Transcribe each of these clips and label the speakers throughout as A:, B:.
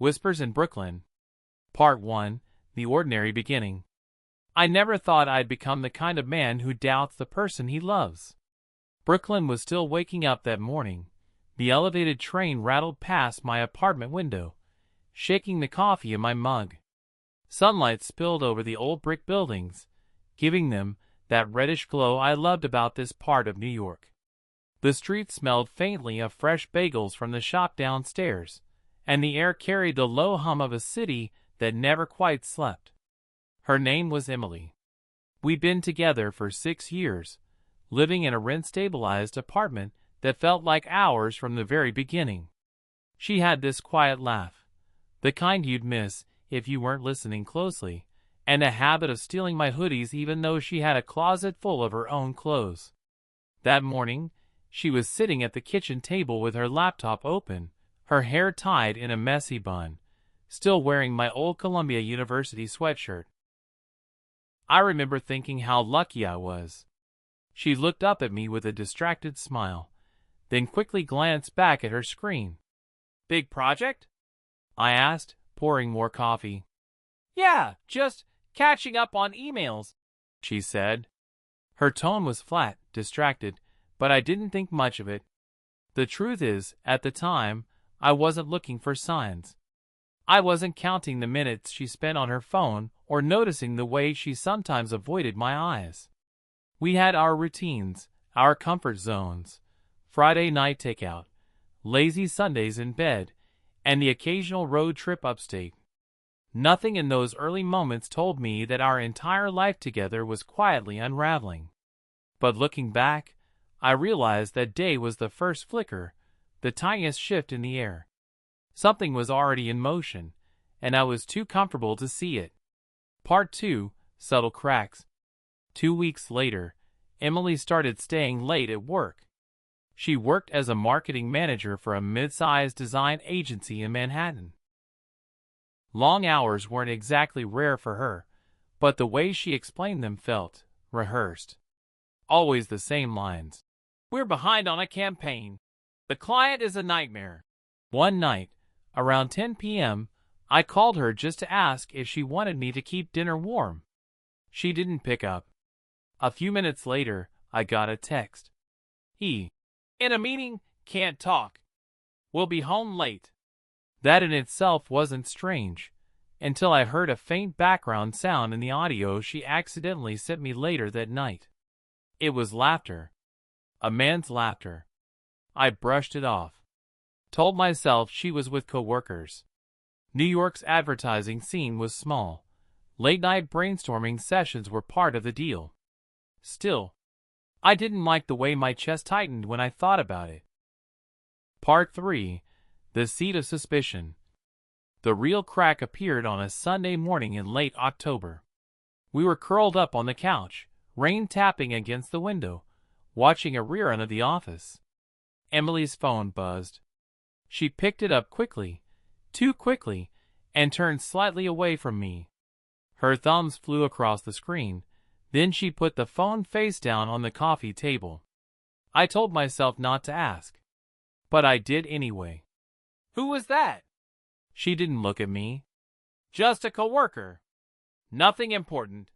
A: Whispers in Brooklyn. Part 1. The Ordinary Beginning. I never thought I'd become the kind of man who doubts the person he loves. Brooklyn was still waking up that morning. The elevated train rattled past my apartment window, shaking the coffee in my mug. Sunlight spilled over the old brick buildings, giving them that reddish glow I loved about this part of New York. The street smelled faintly of fresh bagels from the shop downstairs, and the air carried the low hum of a city that never quite slept. Her name was Emily. We'd been together for 6 years, living in a rent-stabilized apartment that felt like ours from the very beginning. She had this quiet laugh, the kind you'd miss if you weren't listening closely, and a habit of stealing my hoodies even though she had a closet full of her own clothes. That morning, she was sitting at the kitchen table with her laptop open, her hair tied in a messy bun, still wearing my old Columbia University sweatshirt. I remember thinking how lucky I was. She looked up at me with a distracted smile, then quickly glanced back at her screen. "Big project?" I asked, pouring more coffee. "Yeah, just catching up on emails," she said. Her tone was flat, distracted, but I didn't think much of it. The truth is, at the time, I wasn't looking for signs. I wasn't counting the minutes she spent on her phone or noticing the way she sometimes avoided my eyes. We had our routines, our comfort zones, Friday night takeout, lazy Sundays in bed, and the occasional road trip upstate. Nothing in those early moments told me that our entire life together was quietly unraveling. But looking back, I realized that day was the first flicker, the tiniest shift in the air. Something was already in motion, and I was too comfortable to see it. Part 2. Subtle Cracks. 2 weeks later, Emily started staying late at work. She worked as a marketing manager for a mid-sized design agency in Manhattan. Long hours weren't exactly rare for her, but the way she explained them felt rehearsed. Always the same lines. "We're behind on a campaign. The client is a nightmare." One night, around 10 p.m., I called her just to ask if she wanted me to keep dinner warm. She didn't pick up. A few minutes later, I got a text. "In a meeting, can't talk. We'll be home late." That in itself wasn't strange, until I heard a faint background sound in the audio she accidentally sent me later that night. It was laughter. A man's laughter. I brushed it off. Told myself she was with coworkers. New York's advertising scene was small. Late-night brainstorming sessions were part of the deal. Still, I didn't like the way my chest tightened when I thought about it. Part 3. The Seed of Suspicion. The real crack appeared on a Sunday morning in late October. We were curled up on the couch, rain tapping against the window, watching a rerun of The Office. Emily's phone buzzed. She picked it up quickly, too quickly, and turned slightly away from me. Her thumbs flew across the screen. Then she put the phone face down on the coffee table. I told myself not to ask, but I did anyway. "Who was that?" She didn't look at me. "Just a coworker. Nothing important."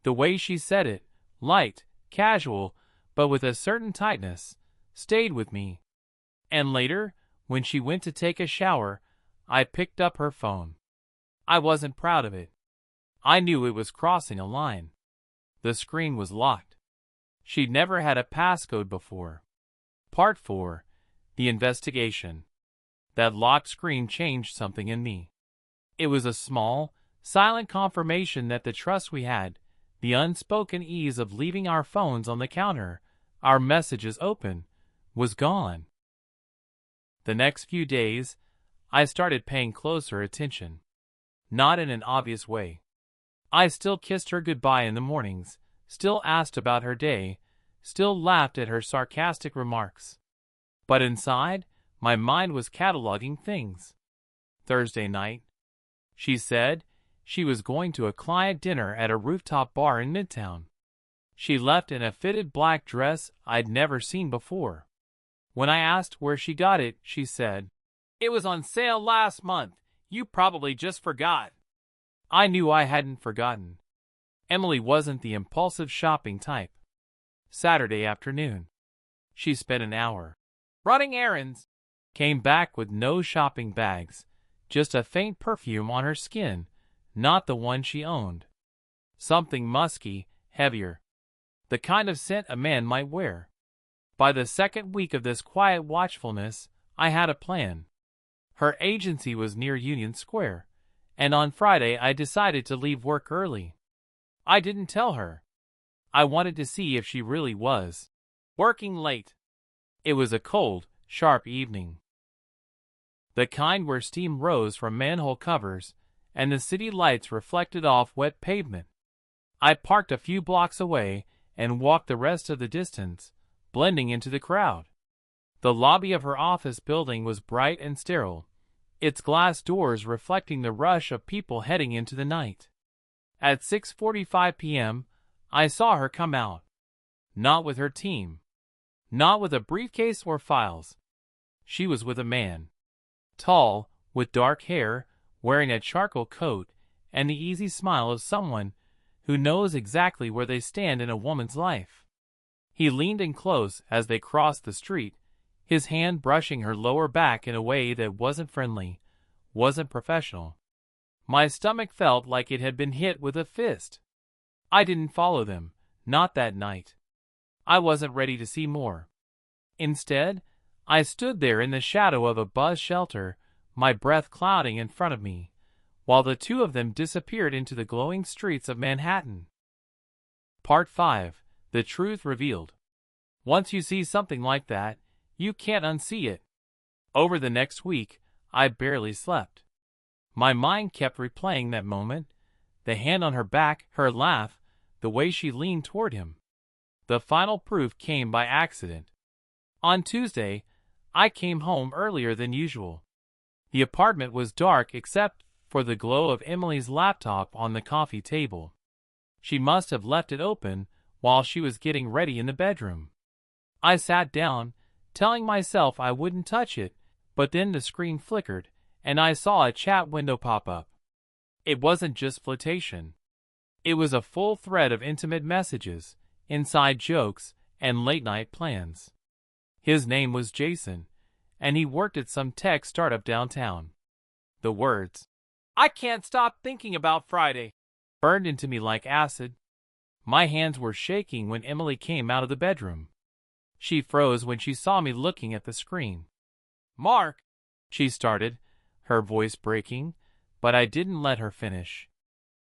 A: The way she said it, light, casual, but with a certain tightness, stayed with me. And later, when she went to take a shower, I picked up her phone. I wasn't proud of it. I knew it was crossing a line. The screen was locked. She'd never had a passcode before. Part 4. The Investigation. That locked screen changed something in me. It was a small, silent confirmation that the trust we had, the unspoken ease of leaving our phones on the counter, our messages open, was gone. The next few days, I started paying closer attention. Not in an obvious way. I still kissed her goodbye in the mornings, still asked about her day, still laughed at her sarcastic remarks. But inside, my mind was cataloging things. Thursday night. She said she was going to a client dinner at a rooftop bar in Midtown. She left in a fitted black dress I'd never seen before. When I asked where she got it, she said, "It was on sale last month. You probably just forgot. I knew I hadn't forgotten. Emily wasn't the impulsive shopping type. Saturday afternoon. She spent an hour running errands, came back with no shopping bags, just a faint perfume on her skin, not the one she owned. Something musky, heavier. The kind of scent a man might wear. By the second week of this quiet watchfulness, I had a plan. Her agency was near Union Square, and on Friday I decided to leave work early. I didn't tell her. I wanted to see if she really was working late. It was a cold, sharp evening. The kind where steam rose from manhole covers and the city lights reflected off wet pavement. I parked a few blocks away and walked the rest of the distance, blending into the crowd. The lobby of her office building was bright and sterile, its glass doors reflecting the rush of people heading into the night. At 6:45 p.m., I saw her come out. Not with her team. Not with a briefcase or files. She was with a man. Tall, with dark hair, wearing a charcoal coat, and the easy smile of someone who knows exactly where they stand in a woman's life. He leaned in close as they crossed the street, his hand brushing her lower back in a way that wasn't friendly, wasn't professional. My stomach felt like it had been hit with a fist. I didn't follow them, not that night. I wasn't ready to see more. Instead, I stood there in the shadow of a bus shelter, my breath clouding in front of me, while the two of them disappeared into the glowing streets of Manhattan. Part 5. The Truth Revealed. Once you see something like that, you can't unsee it. Over the next week, I barely slept. My mind kept replaying that moment, the hand on her back, her laugh, the way she leaned toward him. The final proof came by accident. On Tuesday, I came home earlier than usual. The apartment was dark except for the glow of Emily's laptop on the coffee table. She must have left it open while she was getting ready in the bedroom. I sat down, telling myself I wouldn't touch it, but then the screen flickered, and I saw a chat window pop up. It wasn't just flirtation. It was a full thread of intimate messages, inside jokes, and late-night plans. His name was Jason, and he worked at some tech startup downtown. The words, "I can't stop thinking about Friday," burned into me like acid. My hands were shaking when Emily came out of the bedroom. She froze when she saw me looking at the screen. "Mark," she started, her voice breaking, but I didn't let her finish.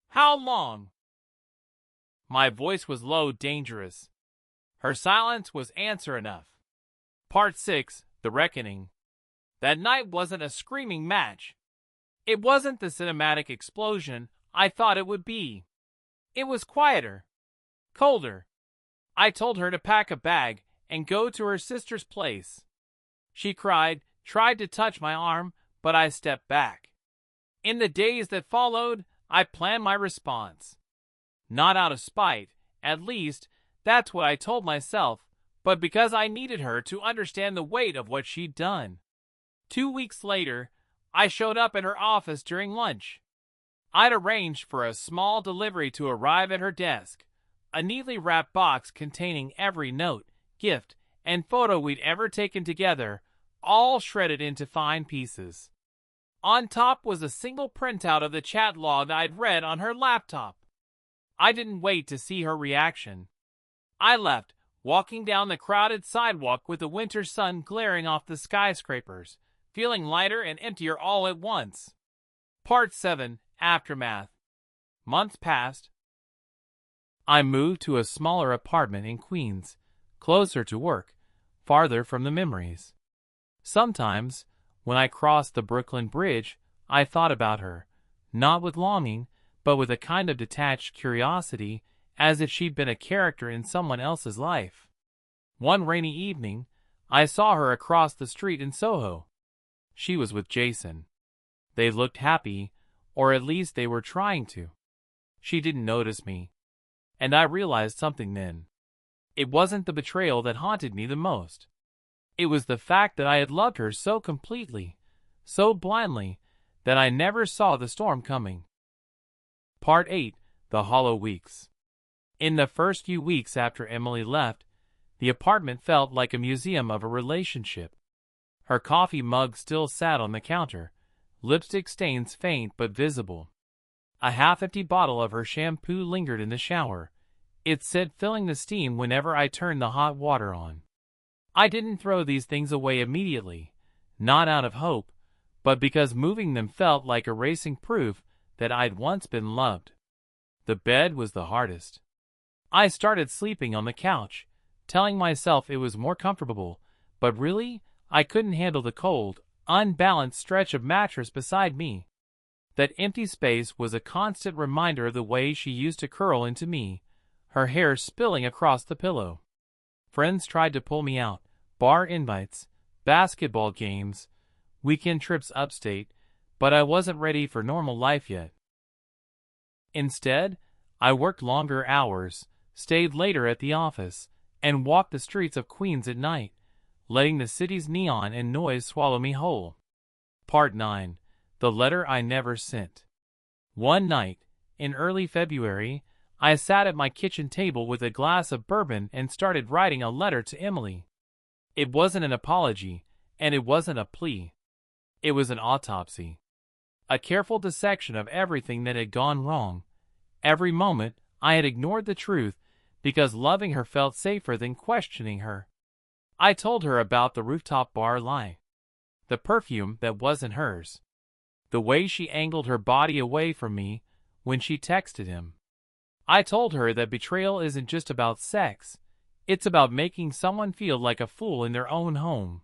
A: "How long?" My voice was low, dangerous. Her silence was answer enough. Part 6. The Reckoning. That night wasn't a screaming match. It wasn't the cinematic explosion I thought it would be. It was quieter. Colder. I told her to pack a bag and go to her sister's place. She cried, tried to touch my arm, but I stepped back. In the days that followed, I planned my response. Not out of spite, at least, that's what I told myself, but because I needed her to understand the weight of what she'd done. 2 weeks later, I showed up at her office during lunch. I'd arranged for a small delivery to arrive at her desk, a neatly wrapped box containing every note, gift, and photo we'd ever taken together, all shredded into fine pieces. On top was a single printout of the chat log I'd read on her laptop. I didn't wait to see her reaction. I left, walking down the crowded sidewalk with the winter sun glaring off the skyscrapers, feeling lighter and emptier all at once. Part 7. Aftermath. Months passed. I moved to a smaller apartment in Queens, closer to work, farther from the memories. Sometimes, when I crossed the Brooklyn Bridge, I thought about her, not with longing, but with a kind of detached curiosity, as if she'd been a character in someone else's life. One rainy evening, I saw her across the street in Soho. She was with Jason. They looked happy, or at least they were trying to. She didn't notice me. And I realized something then. It wasn't the betrayal that haunted me the most. It was the fact that I had loved her so completely, so blindly, that I never saw the storm coming. Part 8. The Hollow Weeks. In the first few weeks after Emily left, the apartment felt like a museum of a relationship. Her coffee mug still sat on the counter, lipstick stains faint but visible. A half-empty bottle of her shampoo lingered in the shower, its scent filling the steam whenever I turned the hot water on. I didn't throw these things away immediately, not out of hope, but because moving them felt like erasing proof that I'd once been loved. The bed was the hardest. I started sleeping on the couch, telling myself it was more comfortable, but really, I couldn't handle the cold, unbalanced stretch of mattress beside me. That empty space was a constant reminder of the way she used to curl into me, her hair spilling across the pillow. Friends tried to pull me out, bar invites, basketball games, weekend trips upstate, but I wasn't ready for normal life yet. Instead, I worked longer hours, stayed later at the office, and walked the streets of Queens at night, letting the city's neon and noise swallow me whole. Part 9. The Letter I Never Sent. One night, in early February, I sat at my kitchen table with a glass of bourbon and started writing a letter to Emily. It wasn't an apology, and it wasn't a plea. It was an autopsy. A careful dissection of everything that had gone wrong. Every moment, I had ignored the truth because loving her felt safer than questioning her. I told her about the rooftop bar lie. The perfume that wasn't hers. The way she angled her body away from me when she texted him. I told her that betrayal isn't just about sex, it's about making someone feel like a fool in their own home.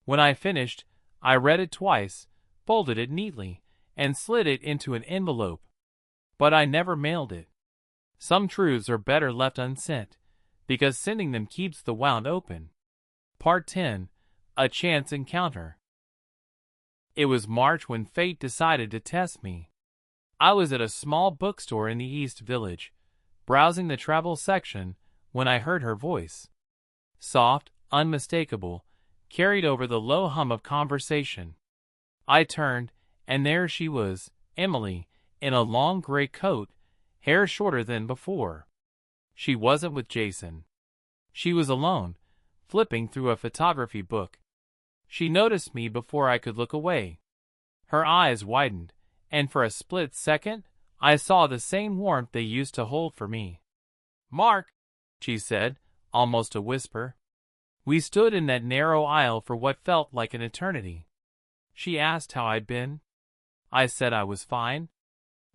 A: When I finished, I read it twice, folded it neatly, and slid it into an envelope. But I never mailed it. Some truths are better left unsent, because sending them keeps the wound open. Part 10. A Chance Encounter. It was March when fate decided to test me. I was at a small bookstore in the East Village, browsing the travel section, when I heard her voice. Soft, unmistakable, carried over the low hum of conversation. I turned, and there she was, Emily, in a long gray coat, hair shorter than before. She wasn't with Jason. She was alone, flipping through a photography book. She noticed me before I could look away. Her eyes widened, and for a split second, I saw the same warmth they used to hold for me. "Mark," she said, almost a whisper. We stood in that narrow aisle for what felt like an eternity. She asked how I'd been. I said I was fine.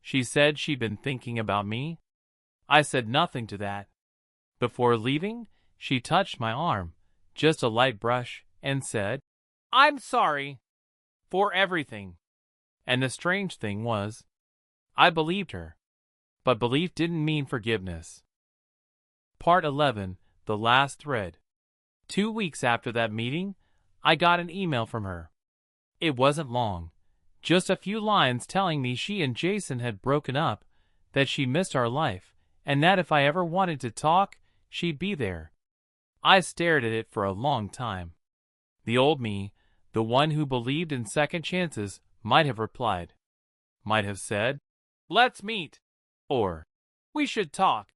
A: She said she'd been thinking about me. I said nothing to that. Before leaving, she touched my arm, just a light brush, and said, "I'm sorry for everything." And the strange thing was, I believed her. But belief didn't mean forgiveness. Part 11. The Last Thread. 2 weeks after that meeting, I got an email from her. It wasn't long, just a few lines telling me she and Jason had broken up, that she missed our life, and that if I ever wanted to talk, she'd be there. I stared at it for a long time. The old me, the one who believed in second chances, might have replied. Might have said, "Let's meet," or "We should talk."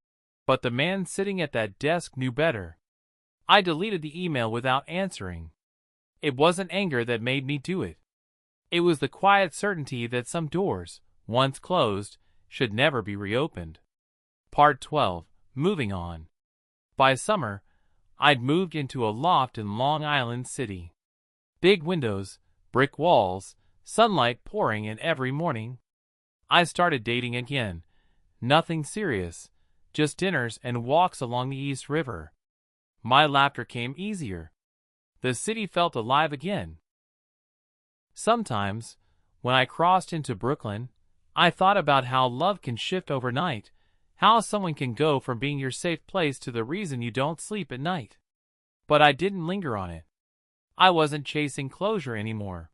A: But the man sitting at that desk knew better. I deleted the email without answering. It wasn't anger that made me do it. It was the quiet certainty that some doors, once closed, should never be reopened. Part 12. Moving on. By summer, I'd moved into a loft in Long Island City. Big windows, brick walls, sunlight pouring in every morning. I started dating again. Nothing serious, just dinners and walks along the East River. My laughter came easier. The city felt alive again. Sometimes, when I crossed into Brooklyn, I thought about how love can shift overnight, how someone can go from being your safe place to the reason you don't sleep at night. But I didn't linger on it. I wasn't chasing closure anymore.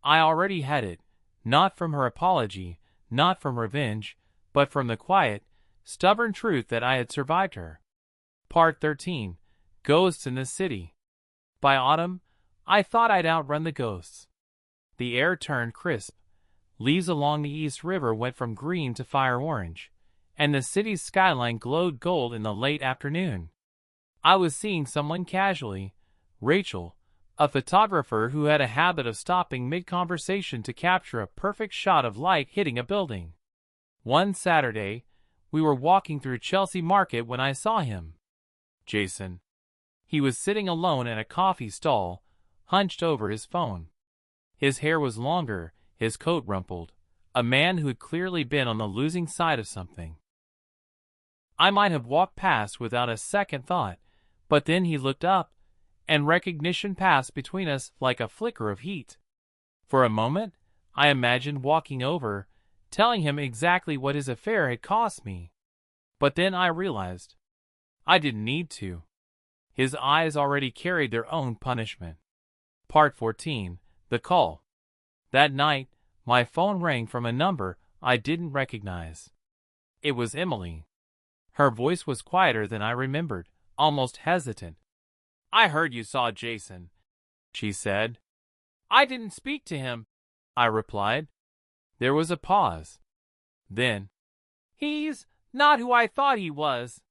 A: I already had it, not from her apology, not from revenge, but from the quiet, stubborn truth that I had survived her. Part 13. Ghosts in the City. By autumn, I thought I'd outrun the ghosts. The air turned crisp. Leaves along the East River went from green to fire orange, and the city's skyline glowed gold in the late afternoon. I was seeing someone casually, Rachel, a photographer who had a habit of stopping mid-conversation to capture a perfect shot of light hitting a building. One Saturday, we were walking through Chelsea Market when I saw him. Jason. He was sitting alone at a coffee stall, hunched over his phone. His hair was longer, his coat rumpled, a man who had clearly been on the losing side of something. I might have walked past without a second thought, but then he looked up, and recognition passed between us like a flicker of heat. For a moment, I imagined walking over, telling him exactly what his affair had cost me. But then I realized I didn't need to. His eyes already carried their own punishment. Part 14. The Call. That night, my phone rang from a number I didn't recognize. It was Emily. Her voice was quieter than I remembered, almost hesitant. "I heard you saw Jason," she said. "I didn't speak to him," I replied. There was a pause. Then, "He's not who I thought he was.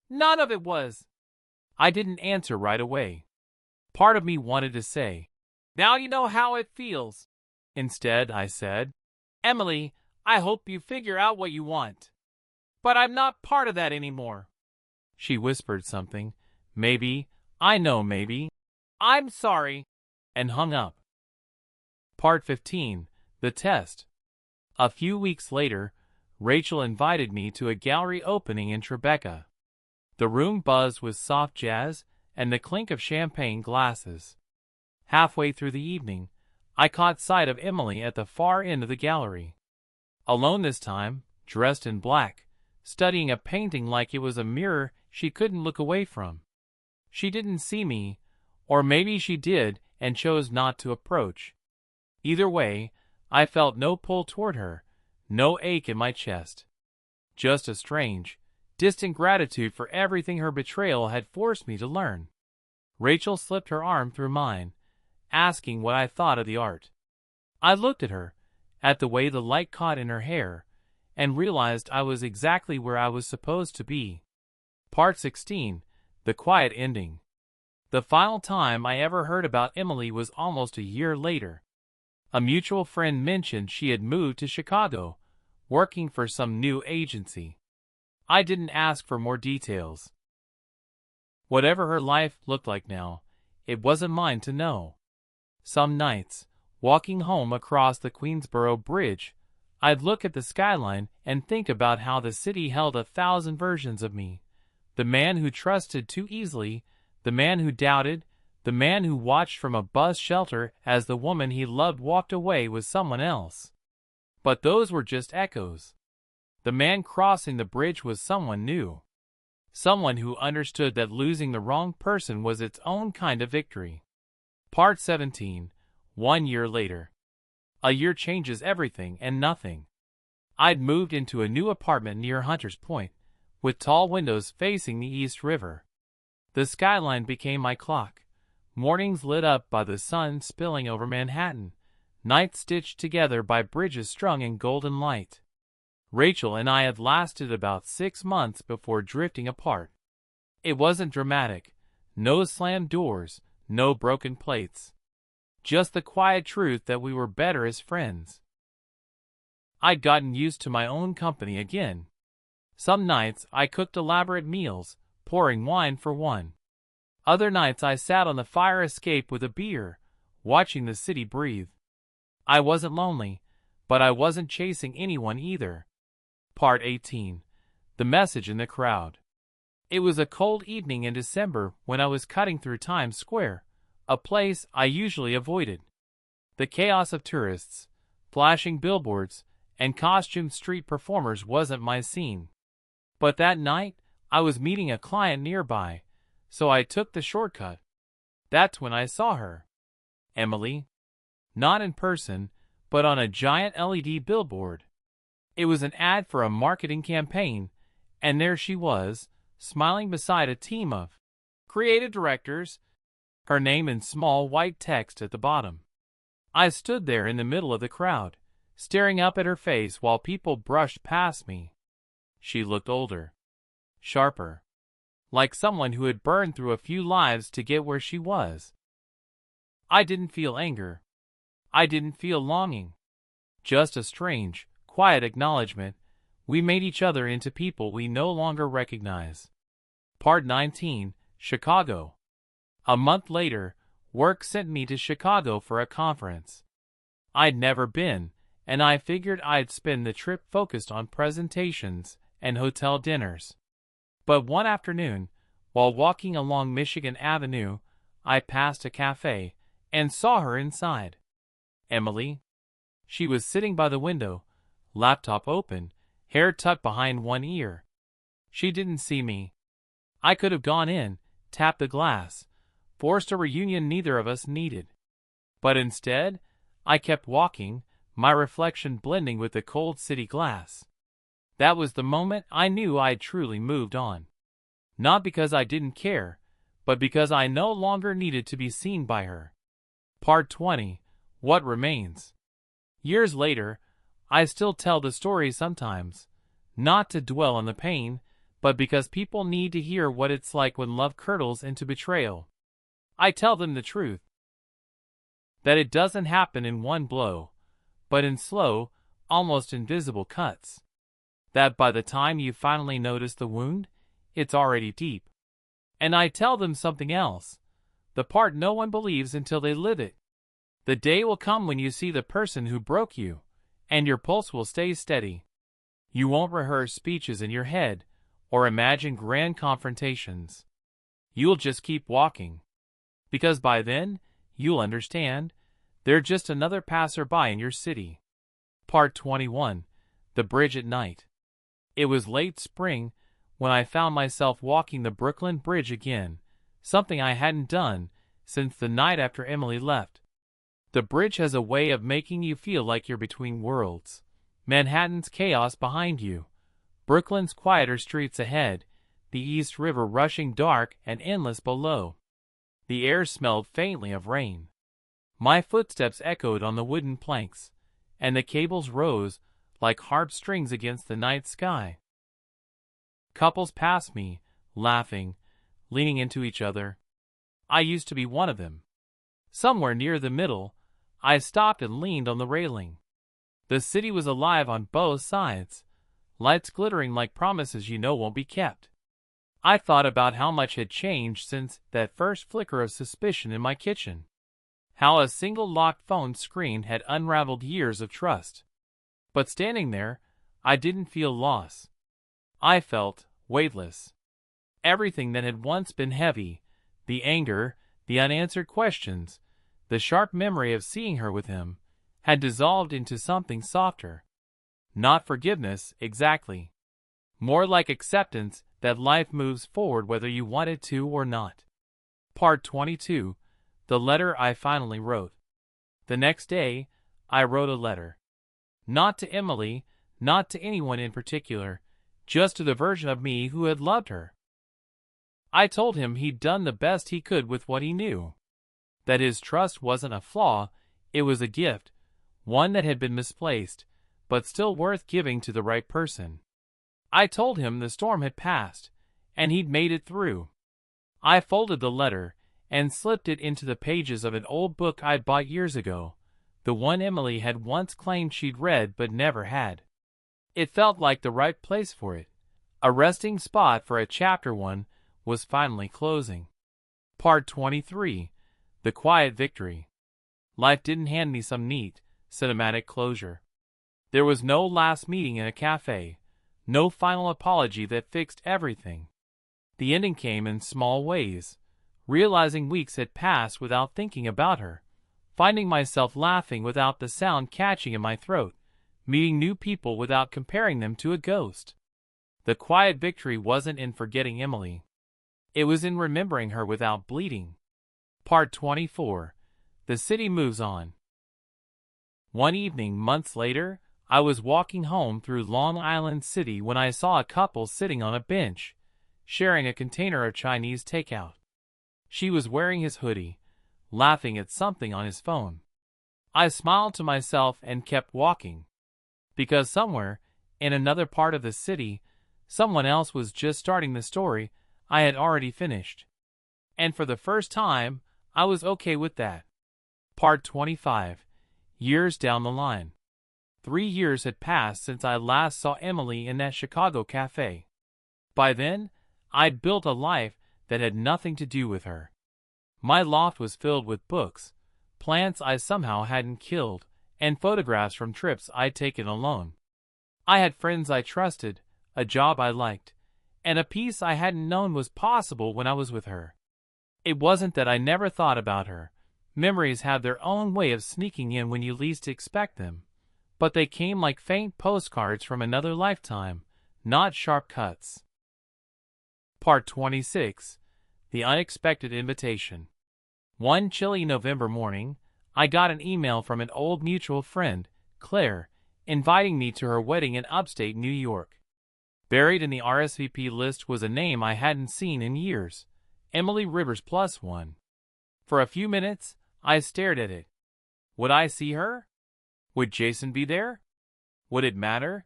A: None of it was." I didn't answer right away. Part of me wanted to say, "Now you know how it feels." Instead, I said, "Emily, I hope you figure out what you want. But I'm not part of that anymore." She whispered something. Maybe, I know maybe. "I'm sorry," and hung up. Part 15. The Test. A few weeks later, Rachel invited me to a gallery opening in Tribeca. The room buzzed with soft jazz and the clink of champagne glasses. Halfway through the evening, I caught sight of Emily at the far end of the gallery. Alone this time, dressed in black, studying a painting like it was a mirror she couldn't look away from. She didn't see me, or maybe she did and chose not to approach. Either way, I felt no pull toward her, no ache in my chest. Just a strange, distant gratitude for everything her betrayal had forced me to learn. Rachel slipped her arm through mine, asking what I thought of the art. I looked at her, at the way the light caught in her hair, and realized I was exactly where I was supposed to be. Part 16. The Quiet Ending. The final time I ever heard about Emily was almost a year later. A mutual friend mentioned she had moved to Chicago, working for some new agency. I didn't ask for more details. Whatever her life looked like now, it wasn't mine to know. Some nights, walking home across the Queensboro Bridge, I'd look at the skyline and think about how the city held 1,000 versions of me. The man who trusted too easily, the man who doubted, the man who watched from a bus shelter as the woman he loved walked away with someone else. But those were just echoes. The man crossing the bridge was someone new. Someone who understood that losing the wrong person was its own kind of victory. Part 17. 1 year later. A year changes everything and nothing. I'd moved into a new apartment near Hunters Point, with tall windows facing the East River. The skyline became my clock. Mornings lit up by the sun spilling over Manhattan, nights stitched together by bridges strung in golden light. Rachel and I had lasted about 6 months before drifting apart. It wasn't dramatic. No slammed doors, no broken plates. Just the quiet truth that we were better as friends. I'd gotten used to my own company again. Some nights I cooked elaborate meals, pouring wine for one. Other nights I sat on the fire escape with a beer, watching the city breathe. I wasn't lonely, but I wasn't chasing anyone either. Part 18. The Message in the Crowd. It was a cold evening in December when I was cutting through Times Square, a place I usually avoided. The chaos of tourists, flashing billboards, and costumed street performers wasn't my scene. But that night, I was meeting a client nearby, so I took the shortcut. That's when I saw her. Emily. Not in person, but on a giant LED billboard. It was an ad for a marketing campaign, and there she was, smiling beside a team of creative directors, her name in small white text at the bottom. I stood there in the middle of the crowd, staring up at her face while people brushed past me. She looked older, sharper, like someone who had burned through a few lives to get where she was. I didn't feel anger. I didn't feel longing. Just a strange, quiet acknowledgement. We made each other into people we no longer recognize. Part 19, Chicago. A month later, work sent me to Chicago for a conference. I'd never been, and I figured I'd spend the trip focused on presentations and hotel dinners. But one afternoon, while walking along Michigan Avenue, I passed a cafe and saw her inside. Emily? She was sitting by the window, laptop open, hair tucked behind one ear. She didn't see me. I could have gone in, tapped the glass, forced a reunion neither of us needed. But instead, I kept walking, my reflection blending with the cold city glass. That was the moment I knew I'd truly moved on. Not because I didn't care, but because I no longer needed to be seen by her. Part 20. What Remains. Years later, I still tell the story sometimes, not to dwell on the pain, but because people need to hear what it's like when love curdles into betrayal. I tell them the truth. That it doesn't happen in one blow, but in slow, almost invisible cuts. That by the time you finally notice the wound, it's already deep. And I tell them something else, the part no one believes until they live it. The day will come when you see the person who broke you, and your pulse will stay steady. You won't rehearse speeches in your head, or imagine grand confrontations. You'll just keep walking. Because by then, you'll understand, they're just another passerby in your city. Part 21. The Bridge at Night. It was late spring when I found myself walking the Brooklyn Bridge again, something I hadn't done since the night after Emily left. The bridge has a way of making you feel like you're between worlds. Manhattan's chaos behind you, Brooklyn's quieter streets ahead, the East River rushing dark and endless below. The air smelled faintly of rain. My footsteps echoed on the wooden planks, and the cables rose like harp strings against the night sky. Couples passed me, laughing, leaning into each other. I used to be one of them. Somewhere near the middle, I stopped and leaned on the railing. The city was alive on both sides, lights glittering like promises you know won't be kept. I thought about how much had changed since that first flicker of suspicion in my kitchen. How a single locked phone screen had unraveled years of trust. But standing there, I didn't feel loss. I felt weightless. Everything that had once been heavy, the anger, the unanswered questions, the sharp memory of seeing her with him, had dissolved into something softer. Not forgiveness, exactly. More like acceptance that life moves forward whether you want it to or not. Part 22. The letter I finally wrote. The next day, I wrote a letter. Not to Emily, not to anyone in particular, just to the version of me who had loved her. I told him he'd done the best he could with what he knew. That his trust wasn't a flaw, it was a gift, one that had been misplaced, but still worth giving to the right person. I told him the storm had passed, and he'd made it through. I folded the letter and slipped it into the pages of an old book I'd bought years ago, the one Emily had once claimed she'd read but never had. It felt like the right place for it, a resting spot for a chapter one was finally closing. Part 23. The Quiet Victory. Life didn't hand me some neat, cinematic closure. There was no last meeting in a cafe, no final apology that fixed everything. The ending came in small ways, realizing weeks had passed without thinking about her, finding myself laughing without the sound catching in my throat, meeting new people without comparing them to a ghost. The quiet victory wasn't in forgetting Emily. It was in remembering her without bleeding. Part 24. The City Moves On. One evening months later, I was walking home through Long Island City when I saw a couple sitting on a bench, sharing a container of Chinese takeout. She was wearing his hoodie, laughing at something on his phone. I smiled to myself and kept walking. Because somewhere, in another part of the city, someone else was just starting the story I had already finished. And for the first time, I was okay with that. Part 25. Years down the line. 3 years had passed since I last saw Emily in that Chicago cafe. By then, I'd built a life that had nothing to do with her. My loft was filled with books, plants I somehow hadn't killed, and photographs from trips I'd taken alone. I had friends I trusted, a job I liked, and a peace I hadn't known was possible when I was with her. It wasn't that I never thought about her. Memories have their own way of sneaking in when you least expect them. But they came like faint postcards from another lifetime, not sharp cuts. Part 26. The Unexpected Invitation. One chilly November morning, I got an email from an old mutual friend, Claire, inviting me to her wedding in upstate New York. Buried in the RSVP list was a name I hadn't seen in years, Emily Rivers +1. For a few minutes, I stared at it. Would I see her? Would Jason be there? Would it matter?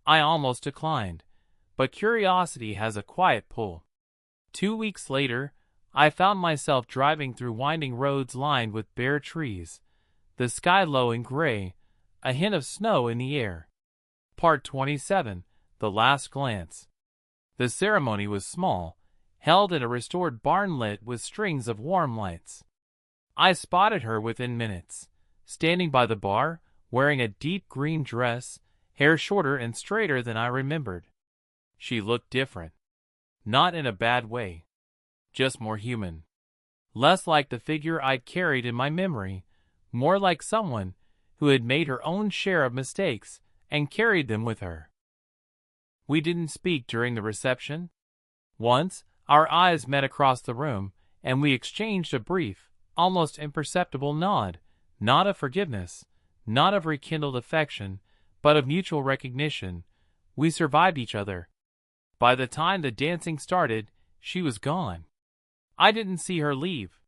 A: I almost declined, but curiosity has a quiet pull. 2 weeks later, I found myself driving through winding roads lined with bare trees, the sky low and gray, a hint of snow in the air. Part 27. The Last Glance. The ceremony was small, held in a restored barn lit with strings of warm lights. I spotted her within minutes, standing by the bar, wearing a deep green dress, hair shorter and straighter than I remembered. She looked different. Not in a bad way. Just more human. Less like the figure I'd carried in my memory, more like someone who had made her own share of mistakes and carried them with her. We didn't speak during the reception. Once, our eyes met across the room, and we exchanged a brief, almost imperceptible nod, not of forgiveness, not of rekindled affection, but of mutual recognition. We survived each other. By the time the dancing started, she was gone. I didn't see her leave.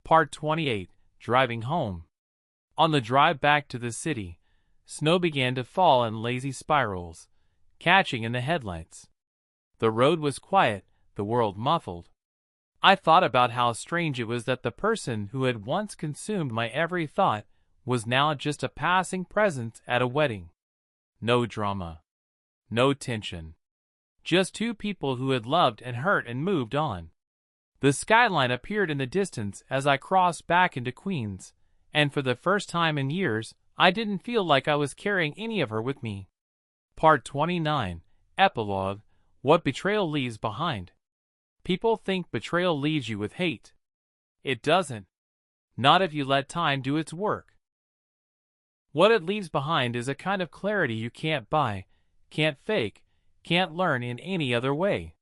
A: Part 28. Driving home. On the drive back to the city, snow began to fall in lazy spirals, catching in the headlights. The road was quiet, the world muffled. I thought about how strange it was that the person who had once consumed my every thought was now just a passing presence at a wedding. No drama. No tension. Just two people who had loved and hurt and moved on. The skyline appeared in the distance as I crossed back into Queens, and for the first time in years, I didn't feel like I was carrying any of her with me. Part 29. Epilogue. What betrayal leaves behind. People think betrayal leaves you with hate. It doesn't. Not if you let time do its work. What it leaves behind is a kind of clarity you can't buy, can't fake, can't learn in any other way.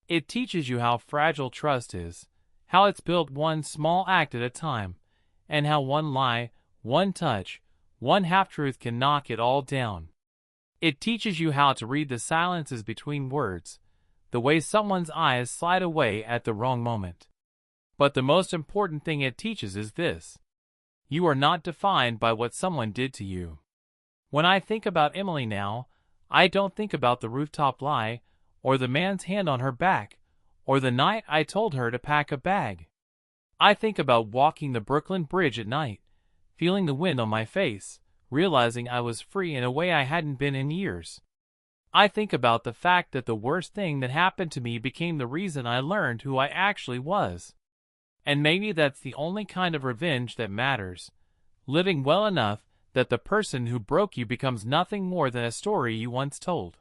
A: It teaches you how fragile trust is, how it's built one small act at a time, and how one lie, one touch, one half-truth can knock it all down. It teaches you how to read the silences between words, the way someone's eyes slide away at the wrong moment. But the most important thing it teaches is this. You are not defined by what someone did to you. When I think about Emily now, I don't think about the rooftop lie, or the man's hand on her back, or the night I told her to pack a bag. I think about walking the Brooklyn Bridge at night, feeling the wind on my face, realizing I was free in a way I hadn't been in years. I think about the fact that the worst thing that happened to me became the reason I learned who I actually was. And maybe that's the only kind of revenge that matters, living well enough that the person who broke you becomes nothing more than a story you once told.